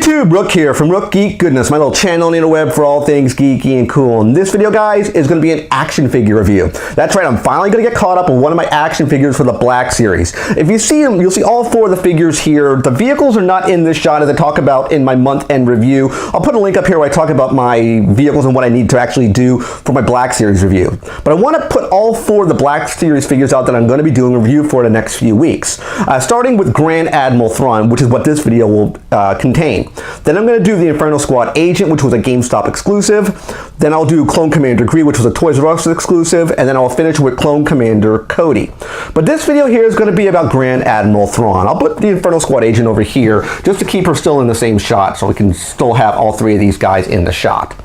YouTube, Rook here from Rook, Geek, Goodness, my little channel on the interweb for all things geeky and cool. And this video, guys, is going to be an action figure review. That's right, I'm finally going to get caught up on one of my action figures for the Black Series. If you see them, you'll see all four of the figures here. The vehicles are not in this shot as I talk about in my month-end review. I'll put a link up here where I talk about my vehicles and what I need to actually do for my Black Series review. But I want to put all four of the Black Series figures out that I'm going to be doing a review for the next few weeks. Starting with Grand Admiral Thrawn, which is what this video will contain. Then I'm going to do the Inferno Squad Agent, which was a GameStop exclusive. Then I'll do Clone Commander Greed, which was a Toys R Us exclusive. And then I'll finish with Clone Commander Cody. But this video here is going to be about Grand Admiral Thrawn. I'll put the Inferno Squad Agent over here just to keep her still in the same shot so we can still have all three of these guys in the shot.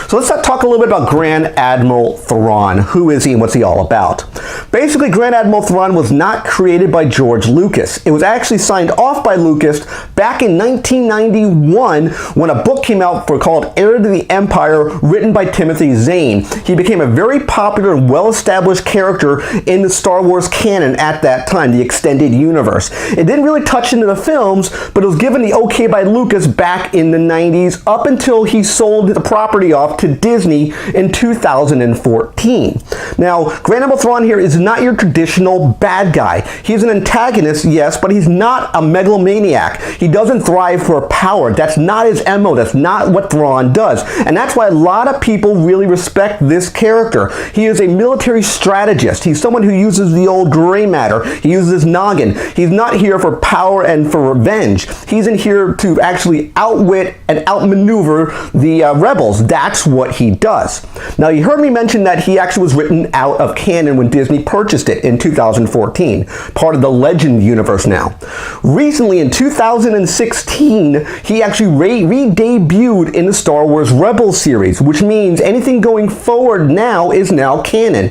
So let's talk a little bit about Grand Admiral Thrawn. Who is he and what's he all about? Basically, Grand Admiral Thrawn was not created by George Lucas. It was actually signed off by Lucas back in 1991 when a book came out called Heir to the Empire, written by Timothy Zahn. He became a very popular and well-established character in the Star Wars canon at that time, the extended universe. It didn't really touch into the films, but it was given the okay by Lucas back in the 90s up until he sold the property off to Disney in 2014. Now, Grand Admiral Thrawn here is not your traditional bad guy. He's an antagonist, yes, but he's not a megalomaniac. He doesn't thrive for power. That's not his MO. That's not what Thrawn does. And that's why a lot of people really respect this character. He is a military strategist. He's someone who uses the old gray matter. He uses his noggin. He's not here for power and for revenge. He's in here to actually outwit and outmaneuver the rebels. That's what he does. Now, you heard me mention that he actually was written out of canon when Disney purchased it in 2014, part of the Legend universe now. Recently, in 2016, he actually re-debuted in the Star Wars Rebels series, which means anything going forward now is now canon.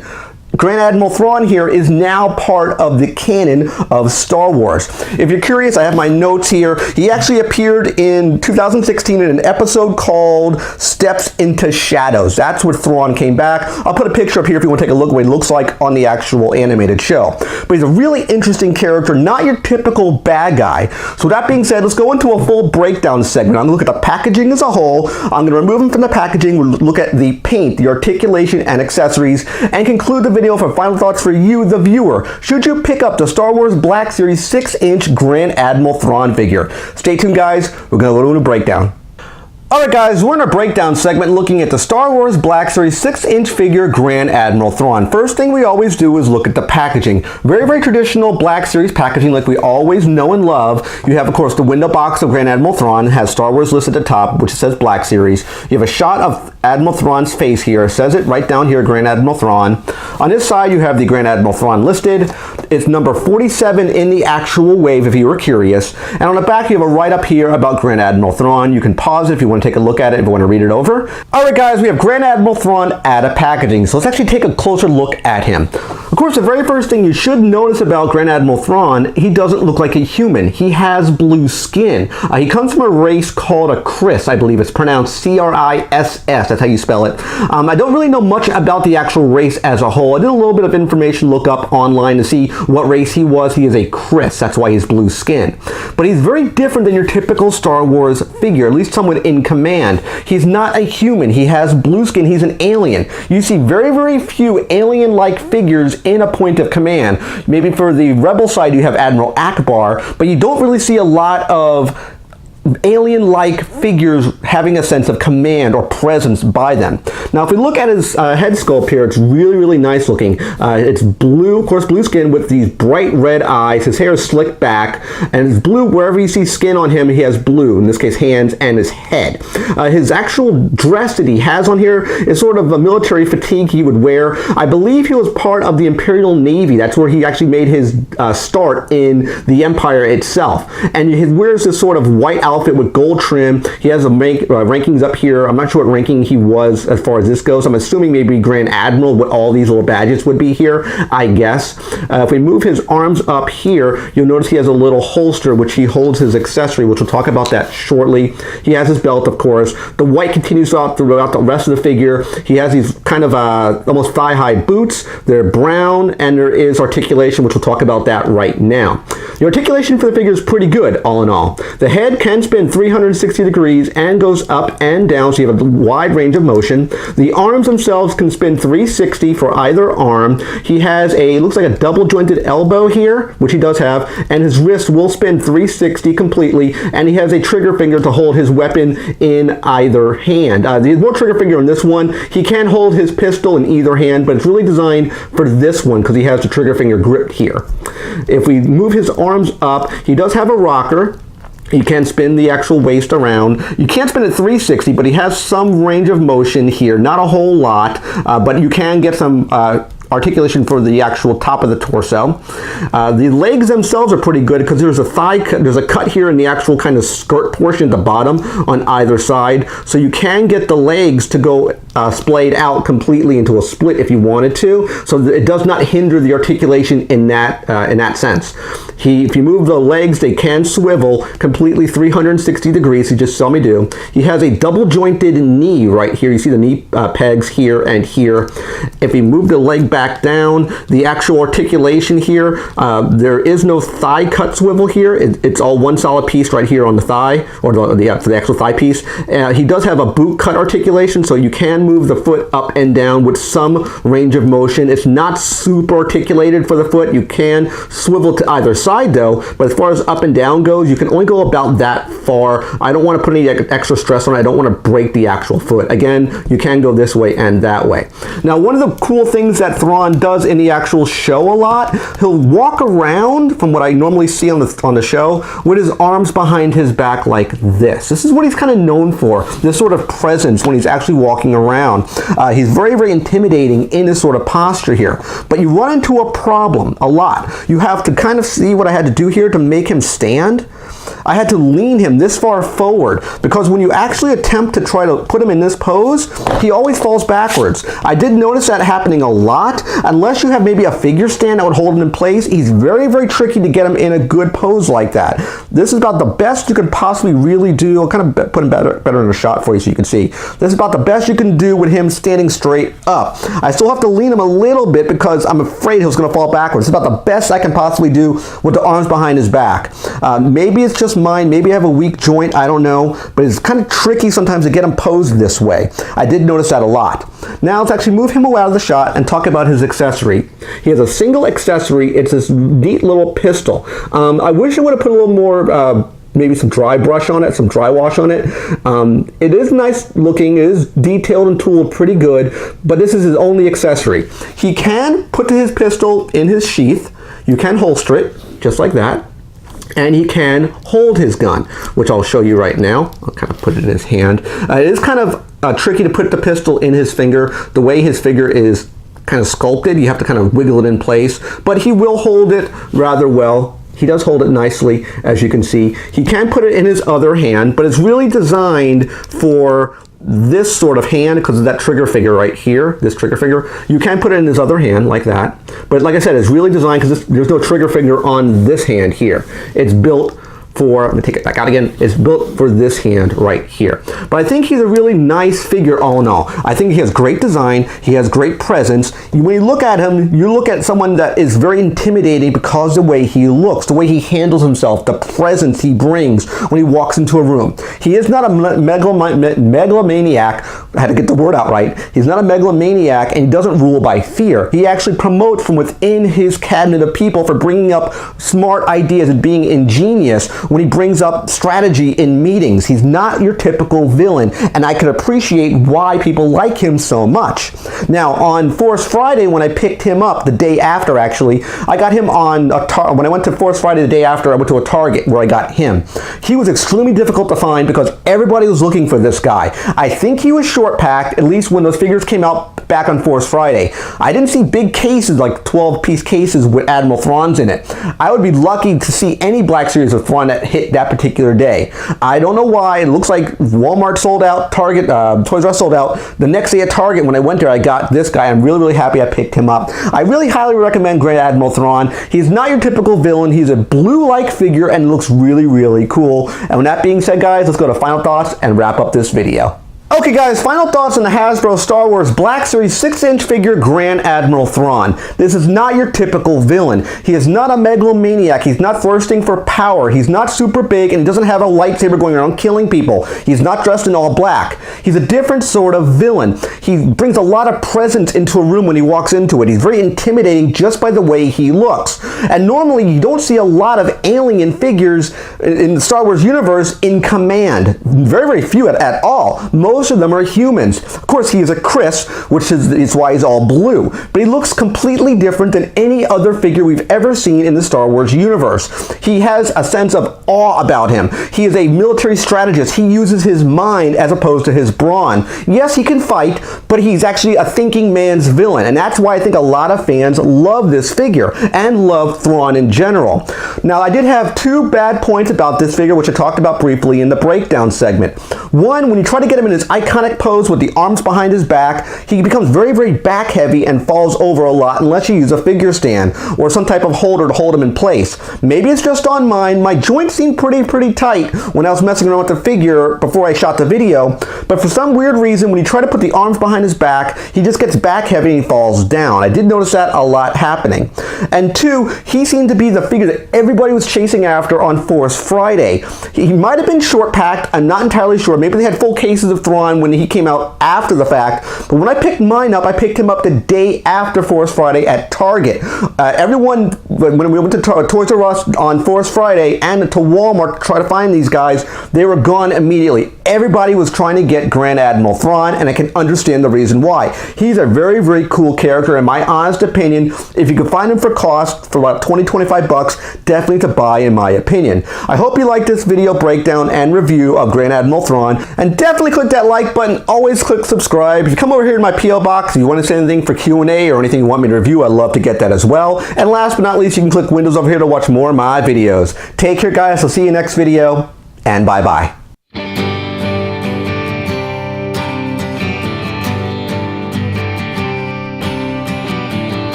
Grand Admiral Thrawn here is now part of the canon of Star Wars. If you're curious, I have my notes here. He actually appeared in 2016 in an episode called Steps into Shadows. That's where Thrawn came back. I'll put a picture up here if you want to take a look at what he looks like on the actual animated show. But he's a really interesting character, not your typical bad guy. So that being said, let's go into a full breakdown segment. I'm going to look at the packaging as a whole. I'm going to remove him from the packaging. We'll look at the paint, the articulation, and accessories, and conclude the video for final thoughts for you, the viewer. Should you pick up the Star Wars Black Series 6-inch Grand Admiral Thrawn figure? Stay tuned, guys. We're going to go to a breakdown. Alright guys, we're in a breakdown segment looking at the Star Wars Black Series 6-inch figure Grand Admiral Thrawn. First thing we always do is look at the packaging. Very, very traditional Black Series packaging like we always know and love. You have, of course, the window box of Grand Admiral Thrawn. It has Star Wars listed at the top, which says Black Series. You have a shot of Admiral Thrawn's face here. It says it right down here, Grand Admiral Thrawn. On this side, you have the Grand Admiral Thrawn listed. It's number 47 in the actual wave, if you were curious. And on the back, you have a write-up here about Grand Admiral Thrawn. You can pause it if you want to take a look at it, if you want to read it over. Alright guys, we have Grand Admiral Thrawn out of packaging, so let's actually take a closer look at him. Of course, the very first thing you should notice about Grand Admiral Thrawn, he doesn't look like a human. He has blue skin. He comes from a race called a Criss, I believe it's pronounced C-R-I-S-S, that's how you spell it. I don't really know much about the actual race as a whole. I did a little bit of information look up online to see what race he was. He is a Criss, that's why he's blue skin. But he's very different than your typical Star Wars figure, at least someone in command. He's not a human. He has blue skin. He's an alien. You see very, very few alien-like figures in a point of command. Maybe for the Rebel side you have Admiral Akbar, but you don't really see a lot of alien-like figures having a sense of command or presence by them. Now, if we look at his head sculpt here, it's really, really nice looking. It's blue, of course, blue skin with these bright red eyes. His hair is slicked back, and it's blue wherever you see skin on him. He has blue, in this case, hands and his head. His actual dress that he has on here is sort of a military fatigue he would wear. I believe he was part of the Imperial Navy. That's where he actually made his start in the Empire itself. And he wears this sort of white outfit with gold trim. He has a rankings up here. I'm not sure what ranking he was as far as this goes. I'm assuming maybe Grand Admiral, what all these little badges would be here, I guess. If we move his arms up here, you'll notice he has a little holster which he holds his accessory, which we'll talk about that shortly. He has his belt, of course. The white continues out throughout the rest of the figure. He has these kind of almost thigh-high boots. They're brown, and there is articulation, which we'll talk about that right now. The articulation for the figure is pretty good, all in all. The head can spin 360 degrees and goes up and down, so you have a wide range of motion. The arms themselves can spin 360 for either arm. He has looks like a double jointed elbow here, which he does have, and his wrist will spin 360 completely, and he has a trigger finger to hold his weapon in either hand. There's more trigger finger in this one. He can hold his pistol in either hand, but it's really designed for this one because he has the trigger finger gripped here. If we move his arms up, he does have a rocker. He can spin the actual waist around. You can't spin it 360, but he has some range of motion here. Not a whole lot, but you can get some articulation for the actual top of the torso. The legs themselves are pretty good because there's a cut here in the actual kind of skirt portion at the bottom on either side, so you can get the legs to go splayed out completely into a split if you wanted to, so it does not hinder the articulation in that sense. If you move the legs, they can swivel completely 360 degrees. You just saw me do. He has a double jointed knee right here. You see the knee pegs here and here. If you move the leg back down, the actual articulation here, there is no thigh cut swivel here. It's all one solid piece right here on the thigh, or the actual thigh piece. He does have a boot cut articulation, so you can move the foot up and down with some range of motion. It's not super articulated for the foot. You can swivel to either side though, but as far as up and down goes, you can only go about that far. I don't want to put any extra stress on it. I don't want to break the actual foot. Again, you can go this way and that way. Now, one of the cool things that Thrawn does in the actual show a lot, he'll walk around from what I normally see on the show with his arms behind his back like this. This is what he's kind of known for, this sort of presence when he's actually walking around. He's very, very intimidating in this sort of posture here. But you run into a problem a lot. You have to kind of see what I had to do here to make him stand. I had to lean him this far forward because when you actually attempt to try to put him in this pose, he always falls backwards. I did notice that happening a lot. Unless you have maybe a figure stand that would hold him in place, he's very, very tricky to get him in a good pose like that. This is about the best you could possibly really do. I'll kind of put him better in a shot for you so you can see. This is about the best you can do with him standing straight up. I still have to lean him a little bit because I'm afraid he's going to fall backwards. It's about the best I can possibly do with the arms behind his back. Maybe it's just mine. Maybe I have a weak joint. I don't know. But it's kind of tricky sometimes to get him posed this way. I did notice that a lot. Now let's actually move him out of the shot and talk about his accessory. He has a single accessory. It's this neat little pistol. I wish I would have put a little more maybe some dry brush on it, some dry wash on it. It is nice looking, it is detailed and tooled pretty good, but this is his only accessory. He can put his pistol in his sheath. You can holster it, just like that. And he can hold his gun, which I'll show you right now. I'll kind of put it in his hand. It is kind of tricky to put the pistol in his finger. The way his finger is kind of sculpted, you have to kind of wiggle it in place, but he will hold it rather well. He does hold it nicely, as you can see. He can put it in his other hand, but it's really designed for this sort of hand because of that trigger figure right here, this trigger figure. You can put it in his other hand like that. But like I said, it's really designed because there's no trigger finger on this hand here. It's built for, let me take it back out again, it's built for this hand right here. But I think he's a really nice figure all in all. I think he has great design, he has great presence. When you look at him, you look at someone that is very intimidating because of the way he looks, the way he handles himself, the presence he brings when he walks into a room. He is not a megalomaniac, I had to get the word out right. He's not a megalomaniac and he doesn't rule by fear. He actually promotes from within his cabinet of people for bringing up smart ideas and being ingenious when he brings up strategy in meetings. He's not your typical villain, and I can appreciate why people like him so much. Now, on Force Friday, when I picked him up the day after, actually, I got him on when I went to Force Friday the day after, I went to a Target where I got him. He was extremely difficult to find because everybody was looking for this guy. I think he was short-packed, at least when those figures came out back on Force Friday. I didn't see big cases, like 12-piece cases with Admiral Thrawn's in it. I would be lucky to see any Black Series of Thrawn that hit that particular day. I don't know why. It looks like Walmart sold out, Target, Toys R Us sold out. The next day at Target, when I went there, I got this guy. I'm really, really happy I picked him up. I really highly recommend Grand Admiral Thrawn. He's not your typical villain. He's a blue-like figure and looks really, really cool. And with that being said, guys, let's go to final thoughts and wrap up this video. Okay guys, final thoughts on the Hasbro Star Wars Black Series 6-inch figure Grand Admiral Thrawn. This is not your typical villain. He is not a megalomaniac. He's not thirsting for power. He's not super big, and he doesn't have a lightsaber going around killing people. He's not dressed in all black. He's a different sort of villain. He brings a lot of presence into a room when he walks into it. He's very intimidating just by the way he looks. And normally you don't see a lot of alien figures in the Star Wars universe in command. Very, very few at all. Most of them are humans. Of course, he is a Criss, which is why he's all blue. But he looks completely different than any other figure we've ever seen in the Star Wars universe. He has a sense of awe about him. He is a military strategist. He uses his mind as opposed to his brawn. Yes, he can fight, but he's actually a thinking man's villain. And that's why I think a lot of fans love this figure and love Thrawn in general. Now, I did have two bad points about this figure, which I talked about briefly in the breakdown segment. One, when you try to get him in his iconic pose with the arms behind his back, he becomes very, very back heavy and falls over a lot unless you use a figure stand or some type of holder to hold him in place. Maybe it's just on mine. My joints seemed pretty tight when I was messing around with the figure before I shot the video, but for some weird reason, when you try to put the arms behind his back, he just gets back heavy and he falls down. I did notice that a lot happening. And two, he seemed to be the figure that everybody was chasing after on Force Friday. He might have been short packed. I'm not entirely sure. Maybe they had full cases of Thrawn when he came out after the fact, but when I picked mine up, I picked him up the day after Force Friday at Target. Everyone, when we went to Toys R Us on Force Friday and to Walmart to try to find these guys, they were gone immediately. Everybody was trying to get Grand Admiral Thrawn, and I can understand the reason why. He's a very, very cool character. In my honest opinion, if you could find him for cost, for about 20-25 bucks, definitely to buy in my opinion. I hope you liked this video breakdown and review of Grand Admiral Thrawn, and definitely click that like button. Always click subscribe. If you come over here to my P.O. Box, if you want to say anything for Q&A or anything you want me to review, I'd love to get that as well. And last but not least, you can click Windows over here to watch more of my videos. Take care, guys. I'll see you next video, and bye-bye.